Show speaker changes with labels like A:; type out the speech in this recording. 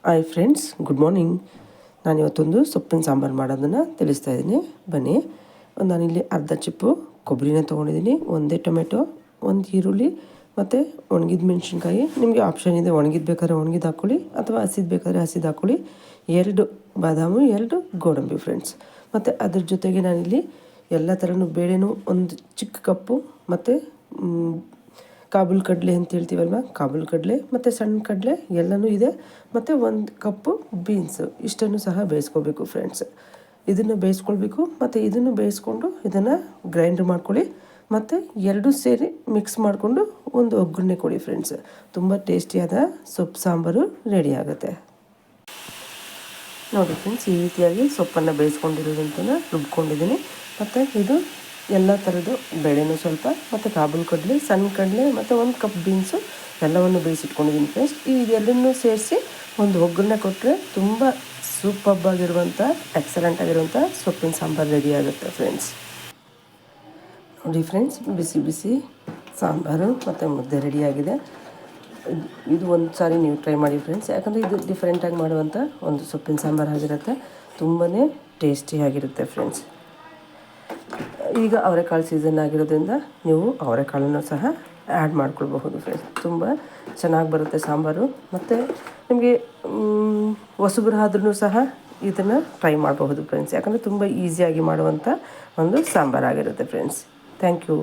A: Hi friends, good morning. ನಾನಿವತ್ತೊಂದು ಸೊಪ್ಪಿನ ಸಾಂಬಾರು ಮಾಡೋದನ್ನು ತಿಳಿಸ್ತಾ ಇದ್ದೀನಿ. ಬನ್ನಿ. ನಾನಿಲ್ಲಿ ಅರ್ಧ ಚಿಪ್ಪು ಕೊಬ್ಬರಿನ ತೊಗೊಂಡಿದ್ದೀನಿ, ಒಂದೇ ಟೊಮೆಟೊ, ಒಂದು ಈರುಳ್ಳಿ ಮತ್ತು ಒಣಗಿದ ಮೆಣಸಿನ್ಕಾಯಿ. ನಿಮಗೆ ಆಪ್ಷನ್ ಇದೆ, ಒಣಗಿದ್ದು ಬೇಕಾದ್ರೆ ಒಣಗಿದ್ದು ಹಾಕ್ಕೊಳ್ಳಿ ಅಥವಾ ಹಸಿದು ಬೇಕಾದ್ರೆ ಹಸಿದು ಹಾಕ್ಕೊಳ್ಳಿ. 2 ಬಾದಾಮು, 2 ಗೋಡಂಬಿ ಫ್ರೆಂಡ್ಸ್. ಮತ್ತು ಅದ್ರ ಜೊತೆಗೆ ನಾನಿಲ್ಲಿ ಎಲ್ಲ ಥರನೂ ಬೇಳೆನೂ ಒಂದು ಚಿಕ್ಕ ಕಪ್ಪು, ಮತ್ತು ಕಾಬೂಲ್ ಕಡಲೆ ಅಂತ ಹೇಳ್ತೀವಲ್ವ, ಕಾಬೂಲ್ ಕಡಲೆ ಮತ್ತು ಸಣ್ಣ ಕಡಲೆ ಎಲ್ಲನೂ ಇದೆ. ಮತ್ತು 1 ಕಪ್ಪು ಬೀನ್ಸು, ಇಷ್ಟನ್ನು ಸಹ ಬೇಯಿಸ್ಕೋಬೇಕು ಫ್ರೆಂಡ್ಸ್. ಇದನ್ನು ಬೇಯಿಸ್ಕೊಳ್ಬೇಕು. ಮತ್ತು ಇದನ್ನು ಬೇಯಿಸ್ಕೊಂಡು ಇದನ್ನು ಗ್ರೈಂಡ್ರ್ ಮಾಡ್ಕೊಳ್ಳಿ. ಮತ್ತು 2 ಸೇರಿ ಮಿಕ್ಸ್ ಮಾಡಿಕೊಂಡು ಒಂದು ಒಗ್ಗರಣೆ ಕೊಡಿ ಫ್ರೆಂಡ್ಸ್. ತುಂಬ ಟೇಸ್ಟಿಯಾದ ಸೊಪ್ಪು ಸಾಂಬಾರು ರೆಡಿ ಆಗುತ್ತೆ. ನೋಡಿ ಫ್ರೆಂಡ್ಸ್, ಈ ರೀತಿಯಾಗಿ ಸೊಪ್ಪನ್ನು ಬೇಯಿಸ್ಕೊಂಡಿರೋದಂತನ ರುಬ್ಕೊಂಡಿದ್ದೀನಿ. ಮತ್ತು ಇದು ಎಲ್ಲ ಥರದ್ದು ಬೇಳೆನೂ ಸ್ವಲ್ಪ, ಮತ್ತು ಕಾಬೂಲ್ ಕಡಲೆ, ಸಣ್ಣ ಕಡಲೆ ಮತ್ತು 1 ಕಪ್ ಬೀನ್ಸು ಎಲ್ಲವನ್ನು ಬೇಯಿಸಿಟ್ಕೊಂಡಿದ್ದೀನಿ ಫ್ರೆಂಡ್ಸ್. ಇದೆಲ್ಲನೂ ಸೇರಿಸಿ ಒಂದು ಒಗ್ಗರಣೆ ಕೊಟ್ಟರೆ ತುಂಬ ಸೂಪರ್ಬಾಗಿರುವಂಥ, ಎಕ್ಸಲೆಂಟ್ ಆಗಿರುವಂಥ ಸೊಪ್ಪಿನ ಸಾಂಬಾರು ರೆಡಿ ಆಗುತ್ತೆ ಫ್ರೆಂಡ್ಸ್. ನೋಡಿ ಫ್ರೆಂಡ್ಸ್, ಬಿಸಿ ಬಿಸಿ ಸಾಂಬಾರು ಮತ್ತು ಮುದ್ದೆ ರೆಡಿಯಾಗಿದೆ. ಇದು ಒಂದು ಸಾರಿ ನೀವು ಟ್ರೈ ಮಾಡಿ ಫ್ರೆಂಡ್ಸ್, ಯಾಕಂದರೆ ಇದು ಡಿಫ್ರೆಂಟಾಗಿ ಮಾಡುವಂಥ ಒಂದು ಸೊಪ್ಪಿನ ಸಾಂಬಾರು ಆಗಿರುತ್ತೆ. ತುಂಬಾ ಟೇಸ್ಟಿಯಾಗಿರುತ್ತೆ ಫ್ರೆಂಡ್ಸ್. ಈಗ ಅವರೆಕಾಳು ಸೀಸನ್ ಆಗಿರೋದ್ರಿಂದ ನೀವು ಅವರೆಕಾಳನ್ನು ಸಹ ಆ್ಯಡ್ ಮಾಡ್ಕೊಳ್ಬಹುದು ಫ್ರೆಂಡ್ಸ್. ತುಂಬ ಚೆನ್ನಾಗಿ ಬರುತ್ತೆ ಸಾಂಬಾರು. ಮತ್ತು ನಿಮಗೆ ಹೊಸಬ್ರು ಆದ್ರೂ ಸಹ ಇದನ್ನು ಟ್ರೈ ಮಾಡಬಹುದು ಫ್ರೆಂಡ್ಸ್, ಯಾಕಂದರೆ ತುಂಬ ಈಸಿಯಾಗಿ ಮಾಡುವಂಥ ಒಂದು ಸಾಂಬಾರಾಗಿರುತ್ತೆ ಫ್ರೆಂಡ್ಸ್. Thank you.